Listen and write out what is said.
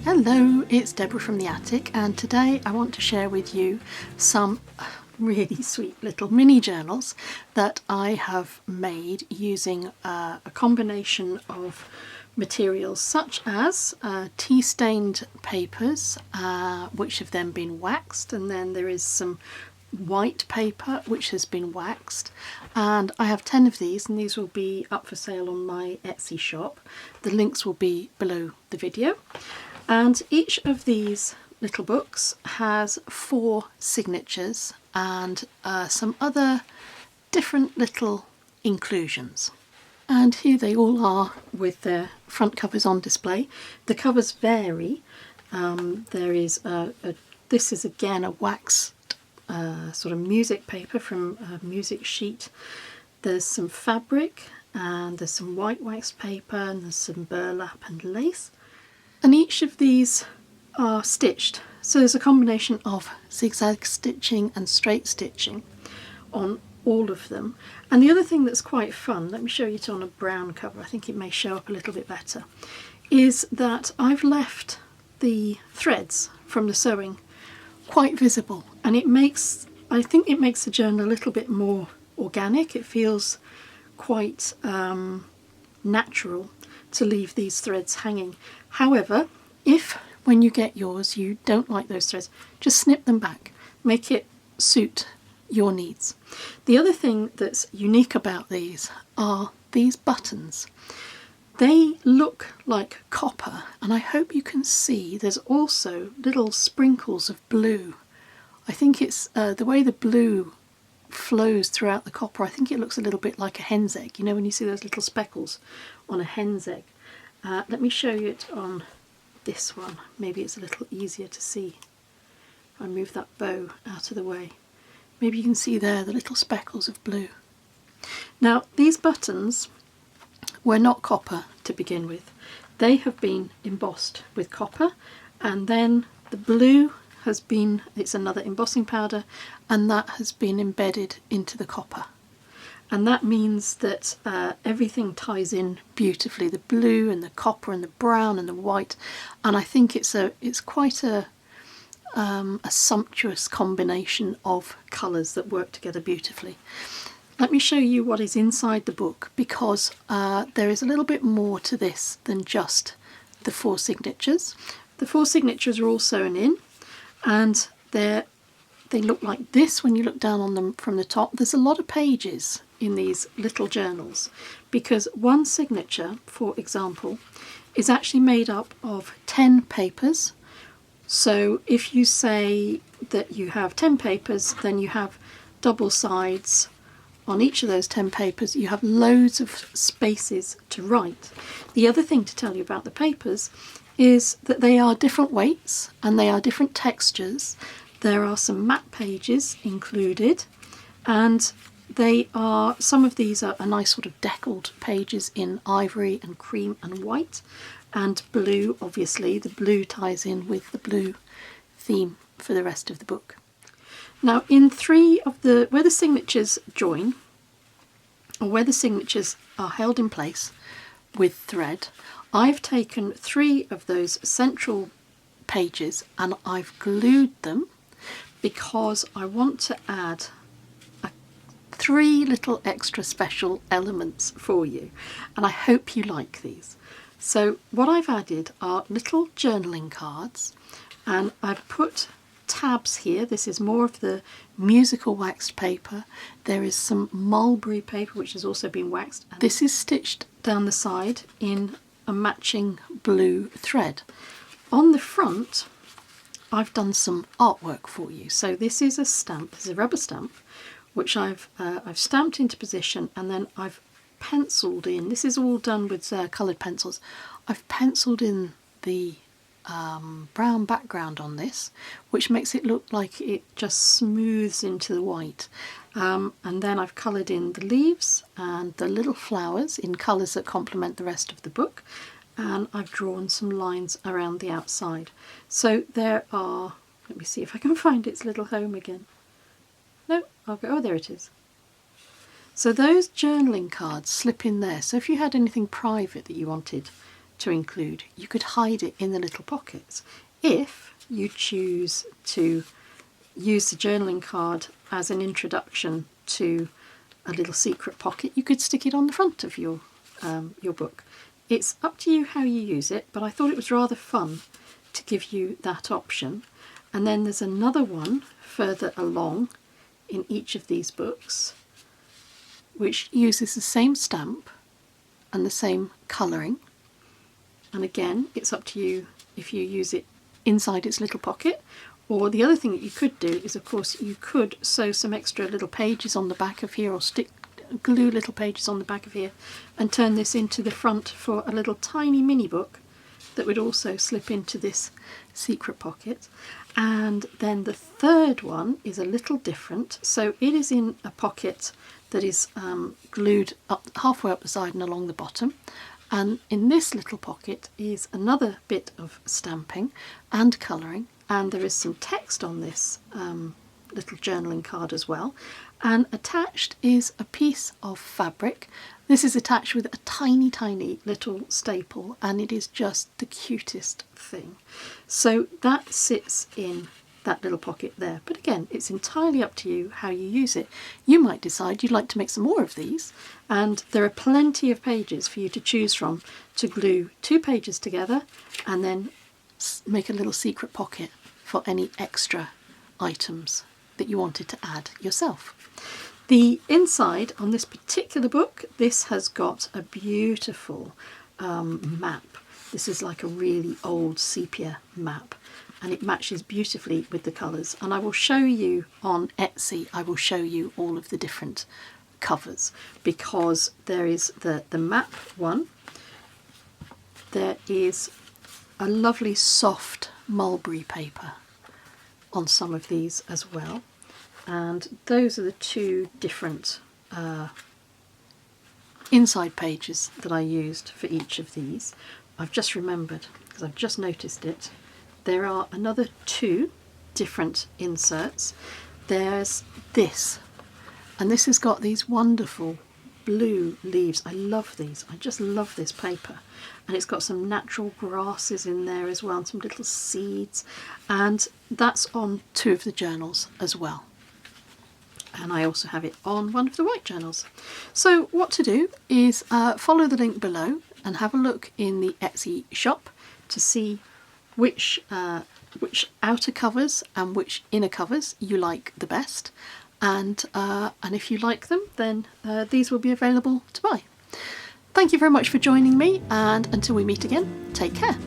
Hello, it's Deborah from the attic, and today I want to share with you some really sweet little mini journals that I have made using a combination of materials such as tea-stained papers, which have then been waxed, and then there is some white paper which has been waxed, and I have 10 of these, and these will be up for sale on my Etsy shop. The links will be below the video. And each of these little books has 4 signatures and some other different little inclusions. And here they all are with their front covers on display. The covers vary. There is this is again a waxed sort of music paper from a music sheet. There's some fabric, and there's some white waxed paper, and there's some burlap and lace. And each of these are stitched, so there's a combination of zigzag stitching and straight stitching on all of them. And the other thing that's quite fun, let me show you it on a brown cover, I think it may show up a little bit better, is that I've left the threads from the sewing quite visible, and I think it makes the journal a little bit more organic. It feels quite natural to leave these threads hanging. However, if when you get yours you don't like those threads, just snip them back, make it suit your needs. The other thing that's unique about these are these buttons. They look like copper, and I hope you can see there's also little sprinkles of blue. I think it's the way the blue flows throughout the copper. I think it looks a little bit like a hen's egg, you know, when you see those little speckles on a hen's egg. Let me show you it on this one. Maybe it's a little easier to see. If I move that bow out of the way, maybe you can see there the little speckles of blue. Now, these buttons were not copper to begin with. They have been embossed with copper, and then the blue has been, it's another embossing powder, and that has been embedded into the copper. And that means that everything ties in beautifully, the blue and the copper and the brown and the white, and I think it's quite a sumptuous combination of colours that work together beautifully. Let me show you what is inside the book, because there is a little bit more to this than just the 4 signatures. The 4 signatures are all sewn in, and they look like this when you look down on them from the top. There's a lot of pages in these little journals, because one signature, for example, is actually made up of 10 papers. So if you say that you have 10 papers, then you have double sides on each of those 10 papers. You have loads of spaces to write. The other thing to tell you about the papers is that they are different weights and they are different textures. There are some matte pages included, and some of these are a nice sort of deckled pages in ivory and cream and white and blue. Obviously the blue ties in with the blue theme for the rest of the book. Now, in 3 of where the signatures join, or where the signatures are held in place with thread, I've taken 3 of those central pages and I've glued them, because I want to add 3 little extra special elements for you, and I hope you like these. So what I've added are little journaling cards, and I've put tabs here. This is more of the musical waxed paper. There is some mulberry paper which has also been waxed. This is stitched down the side in a matching blue thread. On the front I've done some artwork for you. So this is a stamp, this is a rubber stamp, which I've stamped into position, and then I've penciled in. This is all done with coloured pencils. I've penciled in the brown background on this, which makes it look like it just smooths into the white. And then I've coloured in the leaves and the little flowers in colours that complement the rest of the book, and I've drawn some lines around the outside. So there are, let me see if I can find its little home again. No, I'll go, oh, there it is. So those journaling cards slip in there. So if you had anything private that you wanted to include. You could hide it in the little pockets. If you choose to use the journaling card as an introduction to a little secret pocket, you could stick it on the front of your book. It's up to you how you use it, but I thought it was rather fun to give you that option. And then there's another one further along in each of these books which uses the same stamp and the same colouring. And again, it's up to you if you use it inside its little pocket. Or the other thing that you could do is, of course, you could sew some extra little pages on the back of here, or glue little pages on the back of here, and turn this into the front for a little tiny mini book that would also slip into this secret pocket. And then the third one is a little different. So it is in a pocket that is glued up halfway up the side and along the bottom. And in this little pocket is another bit of stamping and colouring, and there is some text on this little journaling card as well. And attached is a piece of fabric. This is attached with a tiny, tiny little staple, and it is just the cutest thing. So that sits in that little pocket there. But again, it's entirely up to you how you use it. You might decide you'd like to make some more of these, and there are plenty of pages for you to choose from to glue 2 pages together and then make a little secret pocket for any extra items that you wanted to add yourself. The inside on this particular book, this has got a beautiful map. This is like a really old sepia map, and it matches beautifully with the colours. And I will show you on Etsy, I will show you all of the different covers, because there is the map one. There is a lovely soft mulberry paper on some of these as well. And those are the 2 different inside pages that I used for each of these. I've just remembered, because I've just noticed it, there are another 2 different inserts. There's this, and this has got these wonderful blue leaves. I love these. I just love this paper. And it's got some natural grasses in there as well, and some little seeds. And that's on 2 of the journals as well. And I also have it on one of the white journals. So what to do is follow the link below and have a look in the Etsy shop to see which outer covers and which inner covers you like the best. And if you like them, then these will be available to buy. Thank you very much for joining me, and until we meet again, take care.